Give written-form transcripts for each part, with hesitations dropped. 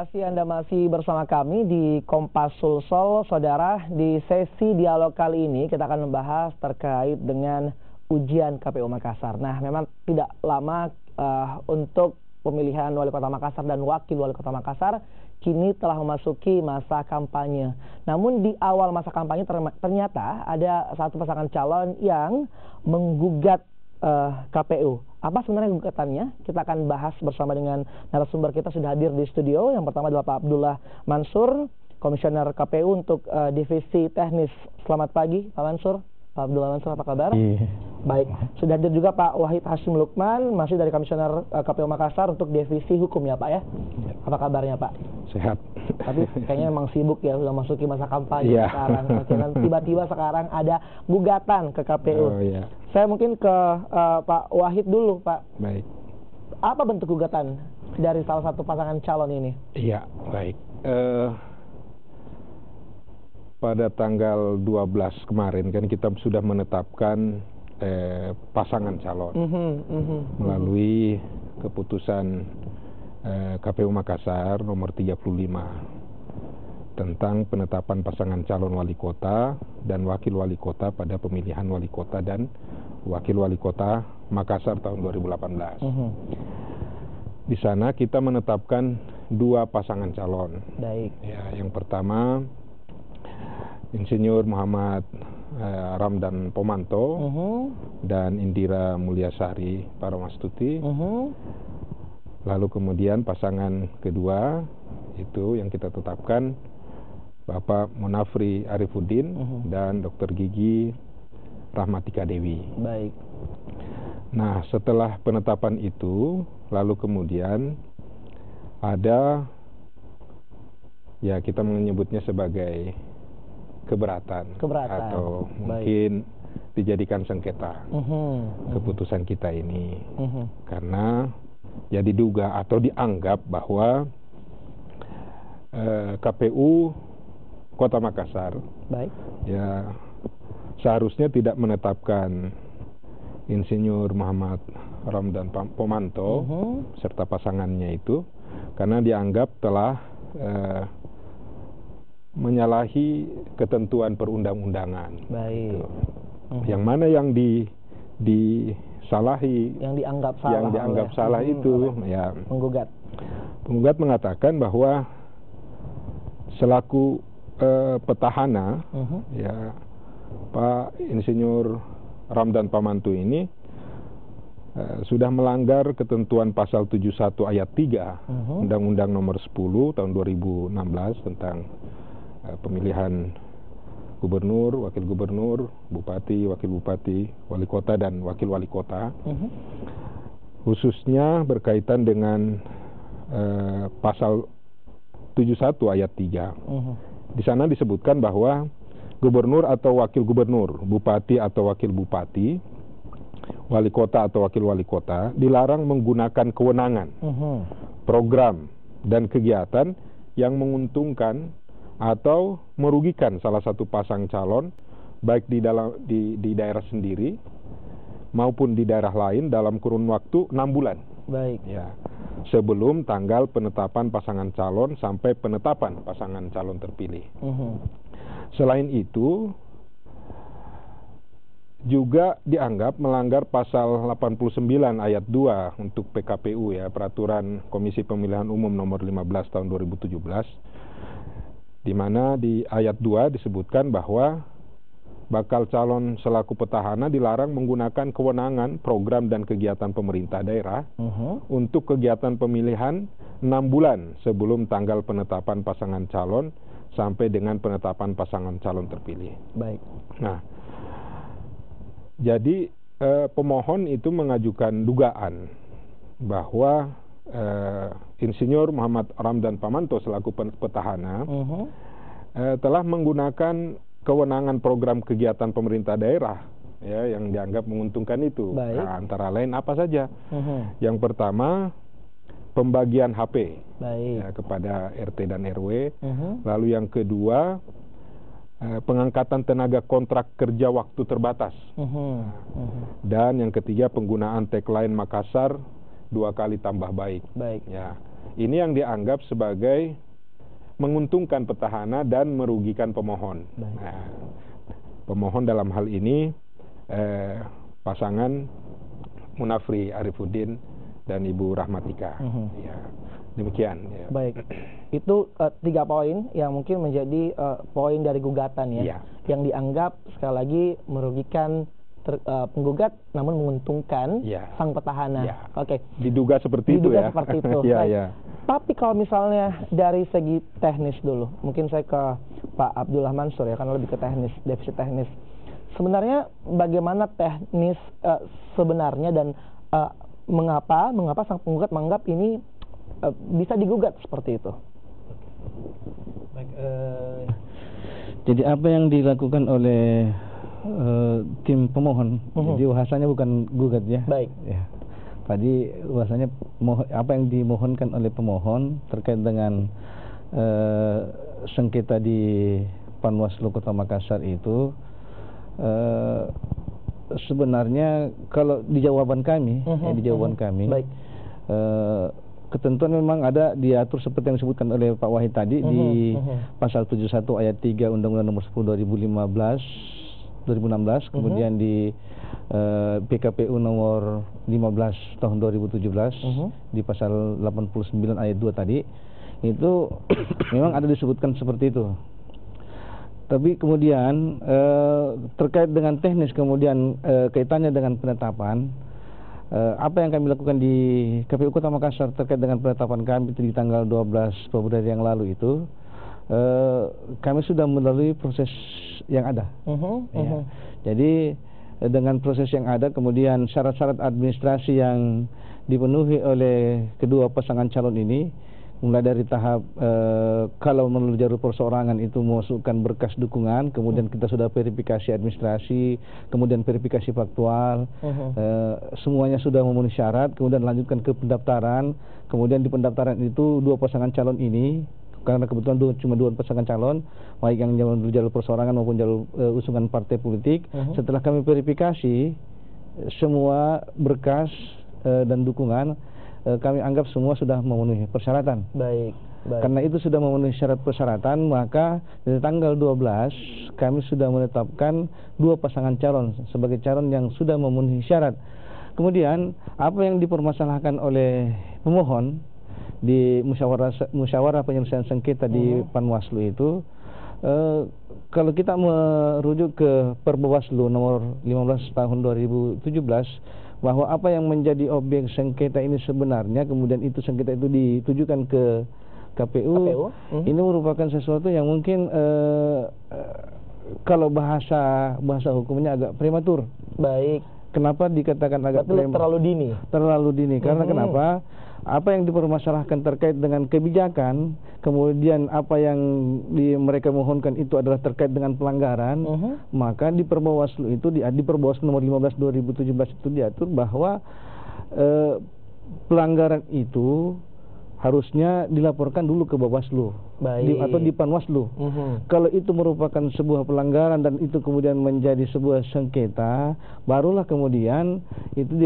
kasih Anda masih bersama kami di Kompas Sulsel, saudara. Di sesi dialog kali ini kita akan membahas terkait dengan ujian KPU Makassar. Nah, memang tidak lama untuk pemilihan Wali Kota Makassar dan Wakil Wali Kota Makassar kini telah memasuki masa kampanye. Namun di awal masa kampanye ternyata ada satu pasangan calon yang menggugat KPU. Apa sebenarnya gugatannya? Kita akan bahas bersama dengan narasumber kita sudah hadir di studio. Yang pertama adalah Pak Abdullah Mansur, Komisioner KPU untuk Divisi Teknis. Selamat pagi, Pak Mansur. Pak Abdullah Mansur, apa kabar? Baik. Sudah hadir juga Pak Wahid Hashim Lukman, masih dari Komisioner KPU Makassar untuk Divisi Hukum ya Pak ya? Apa kabarnya Pak? Sehat. Tapi kayaknya memang sibuk ya, sudah masuki masa kampanye sekarang. Dan tiba-tiba sekarang ada gugatan ke KPU. Saya mungkin ke Pak Wahid dulu, Pak. Baik. Apa bentuk gugatan dari salah satu pasangan calon ini? Iya, baik. Pada tanggal 12 kemarin kan kita sudah menetapkan pasangan calon melalui keputusan KPU Makassar nomor 35 tentang penetapan pasangan calon wali kota dan wakil wali kota pada pemilihan wali kota dan wakil wali kota Makassar tahun 2018. Di sana kita menetapkan dua pasangan calon. Baik. Ya, yang pertama Insinyur Muhammad Ramdan Pomanto dan Indira Mulyasari Paramastuti. Lalu kemudian pasangan kedua itu yang kita tetapkan Bapak Munafri Arifuddin dan Dr. Gigi Rahmatika Dewi. Baik. Nah, setelah penetapan itu, lalu kemudian ada, ya kita menyebutnya sebagai keberatan. Atau mungkin dijadikan sengketa keputusan kita ini. Karena ya diduga atau dianggap bahwa KPU Kota Makassar ya seharusnya tidak menetapkan Insinyur Muhammad Ramdan Pomanto serta pasangannya itu karena dianggap telah menyalahi ketentuan perundang-undangan. Baik. Yang mana yang disalahi, yang dianggap salah itu ya penggugat mengatakan bahwa selaku petahana ya Pak Insinyur Ramdan Pomanto ini sudah melanggar ketentuan pasal 71 ayat 3 Undang-Undang nomor 10 tahun 2016 tentang pemilihan gubernur, wakil gubernur, bupati, wakil bupati, wali kota dan wakil wali kota. Khususnya berkaitan dengan pasal 71 ayat 3. Di sana disebutkan bahwa gubernur atau wakil gubernur, bupati atau wakil bupati, wali kota atau wakil wali kota dilarang menggunakan kewenangan, program dan kegiatan yang menguntungkan atau merugikan salah satu pasang calon baik di daerah sendiri maupun di daerah lain dalam kurun waktu 6 bulan. Baik. Ya. Sebelum tanggal penetapan pasangan calon sampai penetapan pasangan calon terpilih. Selain itu juga dianggap melanggar pasal 89 ayat 2 untuk PKPU ya, Peraturan Komisi Pemilihan Umum nomor 15 tahun 2017, di mana di ayat 2 disebutkan bahwa bakal calon selaku petahana dilarang menggunakan kewenangan, program dan kegiatan pemerintah daerah untuk kegiatan pemilihan 6 bulan sebelum tanggal penetapan pasangan calon sampai dengan penetapan pasangan calon terpilih. Baik. Nah, jadi pemohon itu mengajukan dugaan bahwa Insinyur Muhammad Ramdan Pomanto selaku petahana telah menggunakan kewenangan program kegiatan pemerintah daerah ya yang dianggap menguntungkan itu. Nah, antara lain apa saja? Yang pertama, pembagian HP ya, kepada RT dan RW. Lalu yang kedua, pengangkatan tenaga kontrak kerja waktu terbatas. Dan yang ketiga, penggunaan tagline Makassar 2 kali tambah baik. Baik. Ya. ini yang dianggap sebagai menguntungkan petahana dan merugikan pemohon. Nah, pemohon dalam hal ini pasangan Munafri Arifuddin dan Ibu Rahmatika. Ya, demikian. Ya. Baik, itu 3 poin yang mungkin menjadi poin dari gugatan ya, yang dianggap sekali lagi merugikan penggugat namun menguntungkan sang petahana. Oke. Diduga seperti itu ya. Seperti itu. Tapi kalau misalnya dari segi teknis dulu, mungkin saya ke Pak Abdullah Mansur ya, karena lebih ke teknis, defisit teknis. Sebenarnya bagaimana teknis sebenarnya dan mengapa sang penggugat menganggap ini bisa digugat seperti itu? Baik, jadi apa yang dilakukan oleh tim pemohon, jadi bahasanya bukan gugat ya. Baik. Ya. Tadi bahasanya apa yang dimohonkan oleh pemohon terkait dengan sengketa di Panwaslu Kota Makassar itu sebenarnya kalau di jawaban kami, Baik. ketentuan memang ada diatur seperti yang disebutkan oleh Pak Wahid tadi di pasal 71 ayat 3 Undang-Undang Nomor 10 2016, kemudian di PKPU nomor 15 tahun 2017 di pasal 89 ayat 2 tadi itu memang ada disebutkan seperti itu. Tapi kemudian terkait dengan teknis kemudian kaitannya dengan penetapan, apa yang kami lakukan di KPU Kota Makassar terkait dengan penetapan kami di tanggal 12 Februari yang lalu itu, kami sudah melalui proses yang ada. Ya. Jadi dengan proses yang ada, kemudian syarat-syarat administrasi yang dipenuhi oleh kedua pasangan calon ini, mulai dari tahap kalau melalui jalur perseorangan itu memasukkan berkas dukungan, kemudian kita sudah verifikasi administrasi, kemudian verifikasi faktual, semuanya sudah memenuhi syarat, kemudian lanjutkan ke pendaftaran, kemudian di pendaftaran itu dua pasangan calon ini, karena kebetulan cuma 2 pasangan calon, baik yang jalur perseorangan maupun jalur usungan partai politik. Setelah kami verifikasi semua berkas dan dukungan, kami anggap semua sudah memenuhi persyaratan. Baik. Karena itu sudah memenuhi syarat persyaratan, maka dari tanggal 12 kami sudah menetapkan 2 pasangan calon sebagai calon yang sudah memenuhi syarat. Kemudian apa yang dipermasalahkan oleh pemohon di musyawarah penyelesaian sengketa di Panwaslu itu, kalau kita merujuk ke Perbawaslu nomor 15 tahun 2017, bahwa apa yang menjadi objek sengketa ini sebenarnya, kemudian itu sengketa itu ditujukan ke KPU. Ini merupakan sesuatu yang mungkin kalau bahasa hukumnya agak prematur. Baik. Kenapa dikatakan agak terlalu dini? Terlalu dini, karena kenapa? Apa yang dipermasalahkan terkait dengan kebijakan, kemudian apa yang mereka mohonkan itu adalah terkait dengan pelanggaran, maka di Perbawaslu itu, di Perbawaslu nomor 15 2017 itu diatur bahwa pelanggaran itu harusnya dilaporkan dulu ke Bawaslu atau di Panwaslu. Kalau itu merupakan sebuah pelanggaran dan itu kemudian menjadi sebuah sengketa, barulah kemudian itu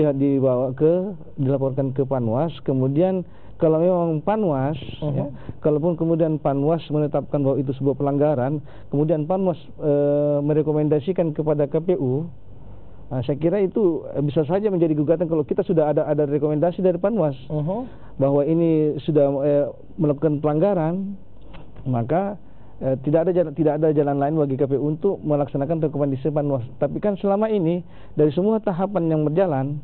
dilaporkan ke Panwas. Kemudian kalau memang Panwas, ya, kalaupun kemudian Panwas menetapkan bahwa itu sebuah pelanggaran, kemudian Panwas merekomendasikan kepada KPU. Nah, saya kira itu bisa saja menjadi gugatan kalau kita sudah ada rekomendasi dari Panwas bahwa ini sudah melakukan pelanggaran, maka tidak ada jalan lain bagi KPU untuk melaksanakan rekomendasi Panwas. Tapi kan selama ini dari semua tahapan yang berjalan,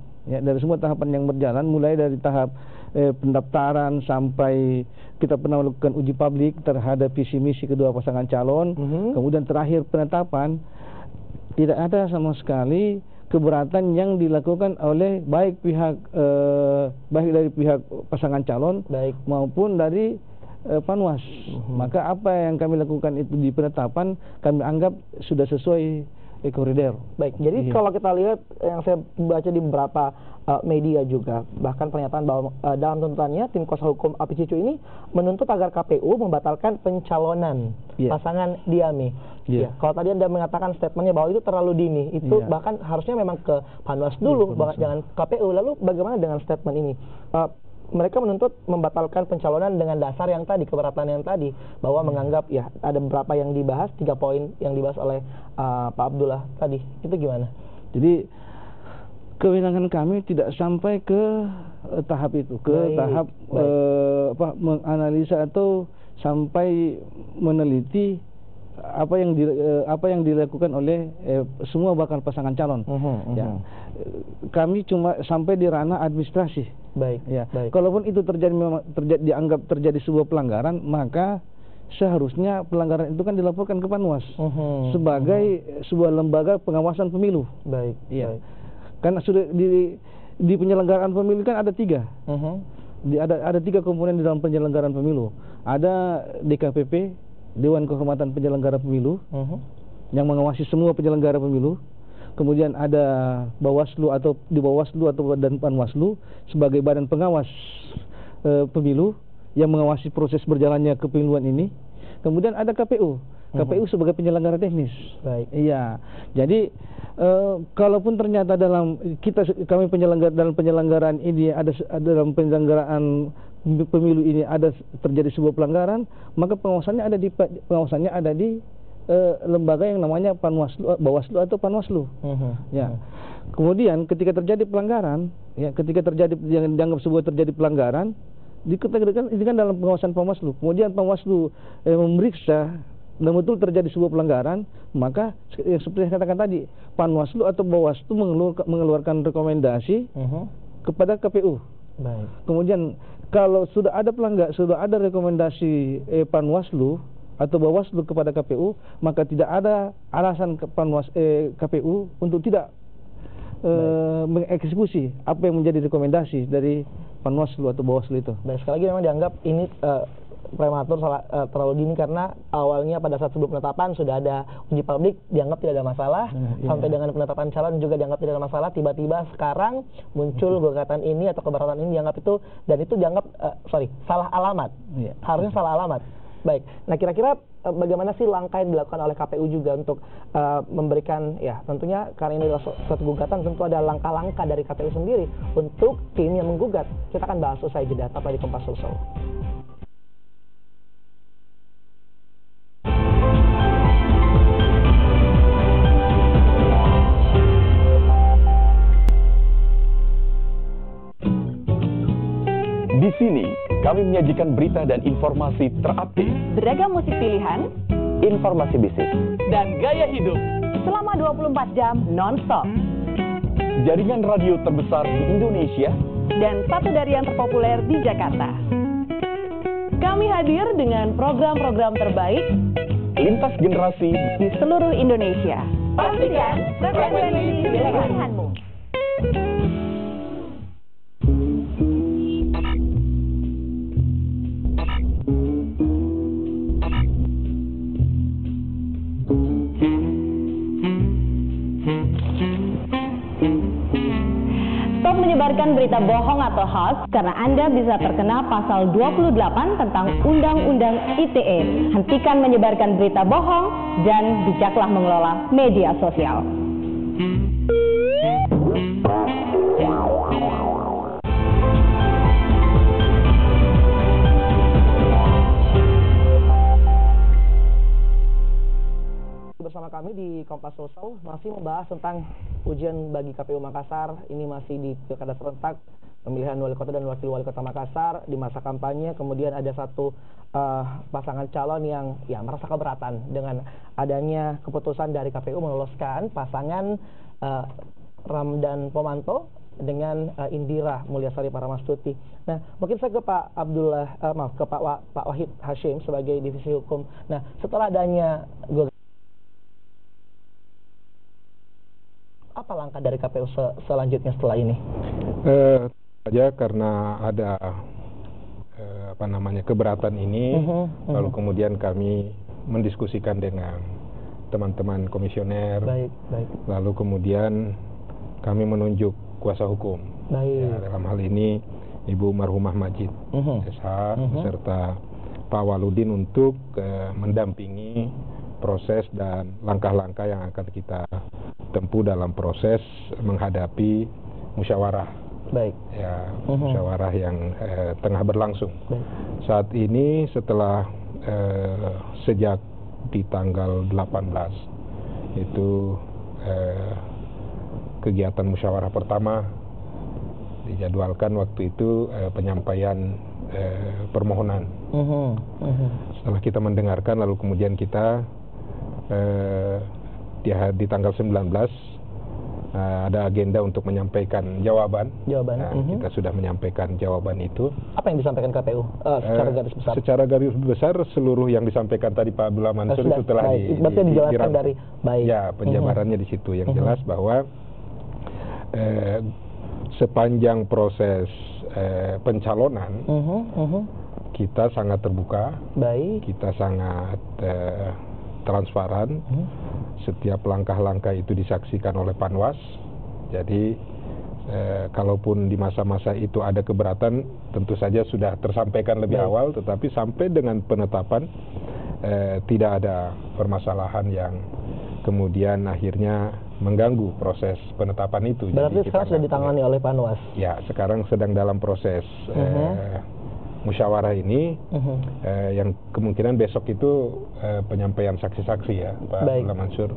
mulai dari tahap pendaftaran sampai kita pernah melakukan uji publik terhadap visi misi kedua pasangan calon, kemudian terakhir penetapan, tidak ada sama sekali keberatan yang dilakukan oleh baik dari pihak pasangan calon maupun dari Panwas. Maka apa yang kami lakukan itu di penetapan kami anggap sudah sesuai koridor. Baik, jadi kalau kita lihat yang saya baca di beberapa media juga, bahkan pernyataan bahwa dalam tuntutannya tim kuasa hukum Api Cicu ini menuntut agar KPU membatalkan pencalonan pasangan Diame. Kalau tadi Anda mengatakan statementnya bahwa itu terlalu dini, itu bahkan harusnya memang ke Panwas dulu, jangan KPU. Lalu bagaimana dengan statement ini? mereka menuntut membatalkan pencalonan dengan dasar yang tadi, keberatan yang tadi, bahwa menganggap ya ada beberapa yang dibahas, 3 poin yang dibahas oleh Pak Abdullah tadi. Itu gimana? Jadi kewenangan kami tidak sampai ke tahap itu, ke tahap menganalisa atau sampai meneliti apa yang dilakukan oleh semua bakal pasangan calon. Ya. Kami cuma sampai di ranah administrasi. Ya. Kalaupun itu dianggap terjadi sebuah pelanggaran, maka seharusnya pelanggaran itu kan dilaporkan ke Panwas sebagai sebuah lembaga pengawasan pemilu. Ya. Karena sudah di penyelenggaraan pemilu kan ada 3. Ada 3 komponen di dalam penyelenggaraan pemilu. Ada DKPP, Dewan Kehormatan Penyelenggara Pemilu, yang mengawasi semua penyelenggara pemilu. Kemudian ada Bawaslu atau di Bawaslu atau dan Panwaslu sebagai badan pengawas pemilu yang mengawasi proses berjalannya kepemiluan ini. Kemudian ada KPU. KPU sebagai penyelenggara teknis. Iya. Jadi kalaupun ternyata kami dalam penyelenggaraan ini dalam penyelenggaraan pemilu ini ada terjadi sebuah pelanggaran, maka pengawasannya ada di lembaga yang namanya Bawaslu atau Panwaslu. Ya. Kemudian ketika terjadi pelanggaran, ya yang dianggap sebuah terjadi pelanggaran, ini kan dalam pengawasan Panwaslu. Kemudian Panwaslu memeriksa dan betul terjadi sebuah pelanggaran, maka yang seperti saya katakan tadi, Panwaslu atau Bawaslu mengeluarkan rekomendasi kepada KPU. Kemudian kalau sudah ada rekomendasi Panwaslu atau Bawaslu kepada KPU, maka tidak ada alasan KPU untuk tidak mengeksekusi apa yang menjadi rekomendasi dari Panwaslu atau Bawaslu itu. Dan sekali lagi memang dianggap ini prematur, terlalu dini, karena awalnya pada saat sebelum penetapan sudah ada uji publik, dianggap tidak ada masalah, sampai dengan penetapan calon juga dianggap tidak ada masalah. Tiba-tiba sekarang muncul gugatan ini atau keberatan ini dianggap itu, dan itu dianggap salah alamat, harusnya salah alamat. Baik, nah kira-kira bagaimana sih langkah yang dilakukan oleh KPU juga untuk memberikan, ya tentunya karena ini adalah suatu gugatan, tentu ada langkah-langkah dari KPU sendiri untuk tim yang menggugat. Kita akan bahas usai jeda, tetap di Kompas Sulsel. Di sini, kami menyajikan berita dan informasi terupdate, beragam musik pilihan, informasi bisnis, dan gaya hidup selama 24 jam non-stop. Jaringan radio terbesar di Indonesia dan satu dari yang terpopuler di Jakarta. Kami hadir dengan program-program terbaik lintas generasi di seluruh Indonesia. Pastikan frekuensi pilihanmu. Stop menyebarkan berita bohong atau hoax karena Anda bisa terkena pasal 28 tentang Undang-Undang ITE. Hentikan menyebarkan berita bohong dan bijaklah mengelola media sosial. Bersama kami di Kompas Sulsel masih membahas tentang ujian bagi KPU Makassar. Ini masih di pilkada serentak, pemilihan wali kota dan wakil wali kota Makassar di masa kampanye. Kemudian ada satu pasangan calon yang merasa keberatan dengan adanya keputusan dari KPU meloloskan pasangan Ramdan Pomanto dengan Indira Mulyasari Paramastuti. Nah, mungkin saya ke Pak Abdullah, ke Pak Wahid Hashim sebagai divisi hukum. Nah, setelah adanya apa langkah dari KPU selanjutnya setelah ini? Saja karena ada keberatan ini, lalu kemudian kami mendiskusikan dengan teman-teman komisioner, lalu kemudian kami menunjuk kuasa hukum. Ya, dalam hal ini Ibu Marhumah Majid SH beserta Pak Waludin untuk mendampingi proses dan langkah-langkah yang akan kita tempuh dalam proses menghadapi musyawarah Baik. Ya, musyawarah yang tengah berlangsung. Baik. Saat ini setelah sejak di tanggal 18 itu kegiatan musyawarah pertama dijadwalkan waktu itu penyampaian permohonan. Setelah kita mendengarkan, lalu kemudian kita di tanggal 19 ada agenda untuk menyampaikan jawaban. Kita sudah menyampaikan jawaban itu. Apa yang disampaikan KPU secara garis besar? Secara garis besar seluruh yang disampaikan tadi Pak Abdullah Mansur itu telah dijelaskan dari baik. Ya, penjabarannya di situ yang jelas bahwa sepanjang proses pencalonan kita sangat terbuka, kita sangat transparan. Setiap langkah-langkah itu disaksikan oleh Panwas. Jadi kalaupun di masa-masa itu ada keberatan, tentu saja sudah tersampaikan lebih awal, tetapi sampai dengan penetapan tidak ada permasalahan yang kemudian akhirnya mengganggu proses penetapan itu. Berarti sekarang sudah ditangani oleh Panwas? Ya, sekarang sedang dalam proses musyawarah ini, yang kemungkinan besok itu penyampaian saksi-saksi ya, Pak Abdullah Mansur.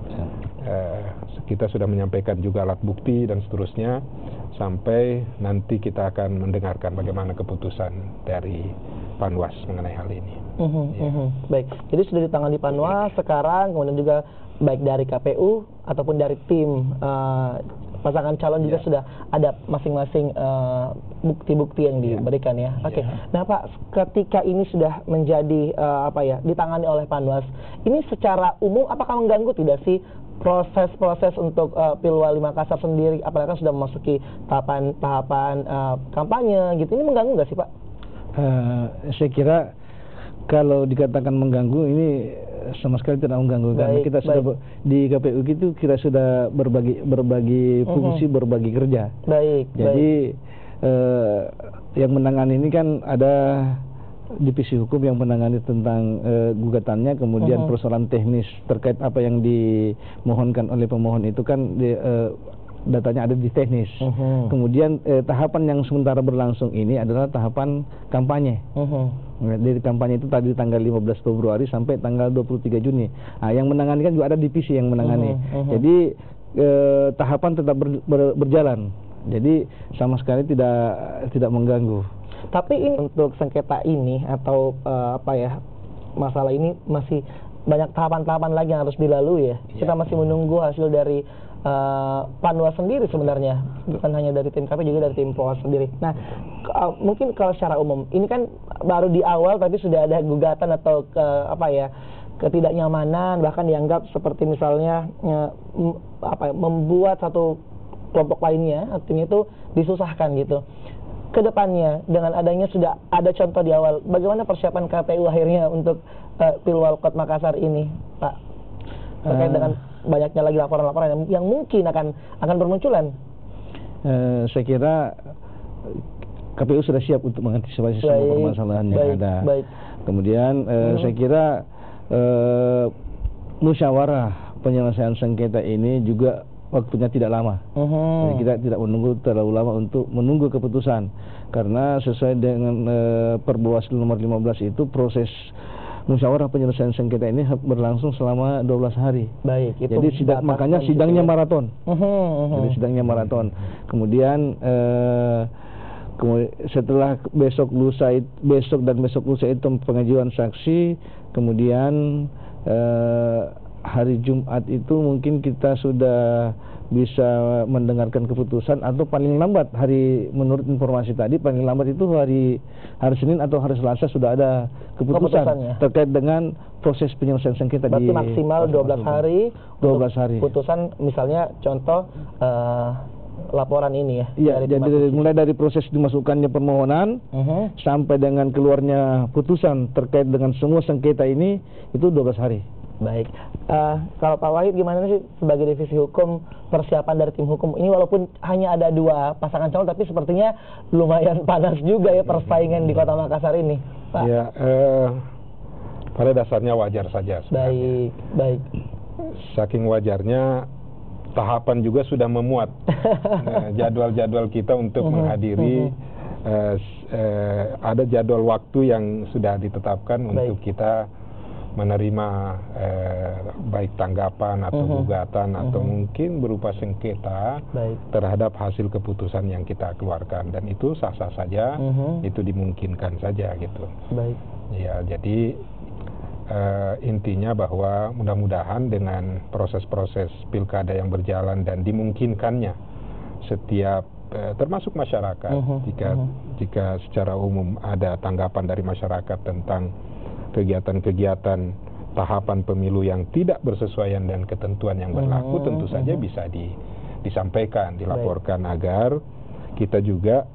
Kita sudah menyampaikan juga alat bukti dan seterusnya, sampai nanti kita akan mendengarkan bagaimana keputusan dari Panwas mengenai hal ini. Baik, jadi sudah ditangani Panwas sekarang, kemudian juga baik dari KPU ataupun dari tim pasangan calon juga sudah ada masing-masing bukti-bukti yang diberikan ya. Oke. Nah Pak, ketika ini sudah menjadi ditangani oleh Panwas, ini secara umum apakah mengganggu tidak sih proses-proses untuk Pilwali Makassar sendiri? Apalagi kan sudah memasuki tahapan kampanye gitu. Ini mengganggu nggak sih Pak? Saya kira kalau dikatakan mengganggu ini sama sekali tidak mengganggu, karena kita sudah di KPU itu kita sudah berbagi fungsi, berbagi kerja. Jadi yang menangani ini kan ada divisi hukum yang menangani tentang gugatannya, kemudian persoalan teknis terkait apa yang dimohonkan oleh pemohon itu kan datanya ada di teknis. Kemudian tahapan yang sementara berlangsung ini adalah tahapan kampanye. Dari kampanye itu tadi tanggal 15 Februari sampai tanggal 23 Juni. Nah, yang menangani kan juga ada divisi yang menangani. Jadi tahapan tetap berjalan. Jadi sama sekali tidak mengganggu. Tapi ini untuk sengketa ini atau masalah ini masih banyak tahapan-tahapan lagi yang harus dilalui ya. Kita masih menunggu hasil dari Panwas sendiri sebenarnya, bukan hanya dari tim KPU, juga dari tim Panwas sendiri. Nah, mungkin kalau secara umum ini kan baru di awal tapi sudah ada gugatan atau ketidaknyamanan, bahkan dianggap seperti misalnya membuat satu kelompok lainnya, artinya itu disusahkan gitu. Kedepannya dengan adanya sudah ada contoh di awal, bagaimana persiapan KPU akhirnya untuk Pilwalkot Makassar ini, Pak? Terkait dengan banyaknya lagi laporan-laporan yang mungkin akan bermunculan. Saya kira KPU sudah siap untuk mengantisipasi semua permasalahan yang ada. Kemudian saya kira musyawarah penyelesaian sengketa ini juga waktunya tidak lama. Jadi kita tidak menunggu terlalu lama untuk menunggu keputusan, karena sesuai dengan Perbawaslu nomor 15 itu proses musyawarah penyelesaian sengketa ini berlangsung selama 12 hari. Jadi makanya sidangnya maraton. Jadi sidangnya maraton. Kemudian setelah besok dan besok lusa itu pengajuan saksi, kemudian hari Jumat itu mungkin kita sudah bisa mendengarkan keputusan, atau paling lambat menurut informasi tadi paling lambat itu hari Senin atau hari Selasa sudah ada keputusan terkait dengan proses penyelesaian sengketa. Berarti maksimal 12 hari. 12 hari. Putusan misalnya contoh laporan ini ya. Iya, jadi mulai dari proses dimasukkannya permohonan sampai dengan keluarnya putusan terkait dengan semua sengketa ini itu 12 hari. Baik, kalau Pak Wahid gimana sih sebagai divisi hukum, persiapan dari tim hukum ini, walaupun hanya ada 2 pasangan calon tapi sepertinya lumayan panas juga ya persaingan di Kota Makassar ini, Pak. Ya, pada dasarnya wajar saja sebenarnya. Baik. Saking wajarnya tahapan juga sudah memuat jadwal-jadwal kita untuk menghadiri. Ada jadwal waktu yang sudah ditetapkan untuk kita menerima baik tanggapan atau gugatan atau mungkin berupa sengketa terhadap hasil keputusan yang kita keluarkan, dan itu sah-sah saja, itu dimungkinkan saja gitu. Ya, jadi intinya bahwa mudah-mudahan dengan proses-proses pilkada yang berjalan dan dimungkinkannya setiap termasuk masyarakat, jika secara umum ada tanggapan dari masyarakat tentang kegiatan-kegiatan tahapan pemilu yang tidak bersesuaian dengan ketentuan yang berlaku, tentu saja bisa disampaikan, dilaporkan, agar kita juga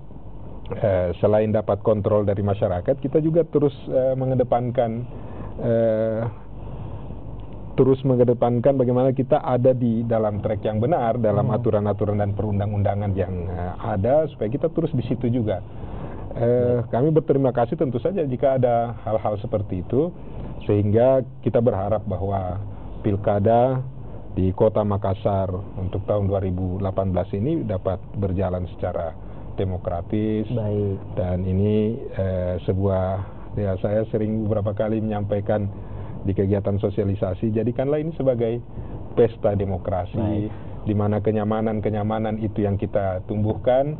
selain dapat kontrol dari masyarakat, kita juga terus mengedepankan bagaimana kita ada di dalam track yang benar, dalam aturan-aturan dan perundang-undangan yang ada, supaya kita terus di situ juga. Kami berterima kasih tentu saja jika ada hal-hal seperti itu, sehingga kita berharap bahwa pilkada di Kota Makassar untuk tahun 2018 ini dapat berjalan secara demokratis. Dan ini ya, saya sering beberapa kali menyampaikan di kegiatan sosialisasi, jadikanlah ini sebagai pesta demokrasi, di mana kenyamanan itu yang kita tumbuhkan,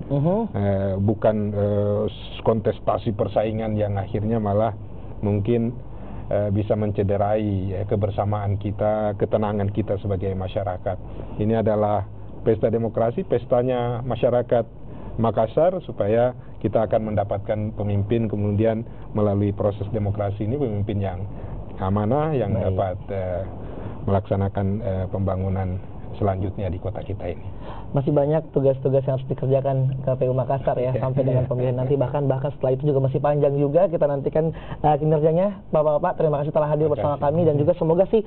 bukan kontestasi persaingan yang akhirnya malah mungkin bisa mencederai kebersamaan kita, ketenangan kita sebagai masyarakat. Ini adalah pesta demokrasi, pestanya masyarakat Makassar, supaya kita akan mendapatkan pemimpin, kemudian melalui proses demokrasi ini pemimpin yang amanah, yang dapat melaksanakan pembangunan selanjutnya di kota kita ini. Masih banyak tugas-tugas yang harus dikerjakan KPU Makassar ya, sampai dengan pemilihan nanti, bahkan setelah itu juga masih panjang juga. Kita nantikan kinerjanya. Bapak-bapak, terima kasih telah hadir bersama kami, dan juga semoga sih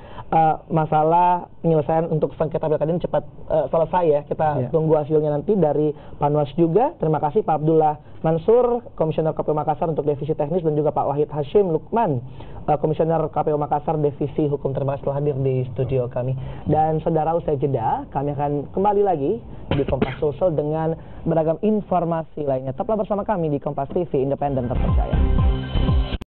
masalah penyelesaian untuk sengketa pilkada ini cepat selesai ya. Kita tunggu hasilnya nanti dari Panwas juga. Terima kasih Pak Abdullah Mansur, Komisioner KPU Makassar untuk Divisi Teknis, dan juga Pak Wahid Hashim Lukman, Komisioner KPU Makassar Divisi Hukum. Terima kasih telah hadir di studio kami. Dan saudara, usai jeda kami akan kembali lagi di Kompas Sulsel dengan beragam informasi lainnya. Tetaplah bersama kami di Kompas TV, independen terpercaya.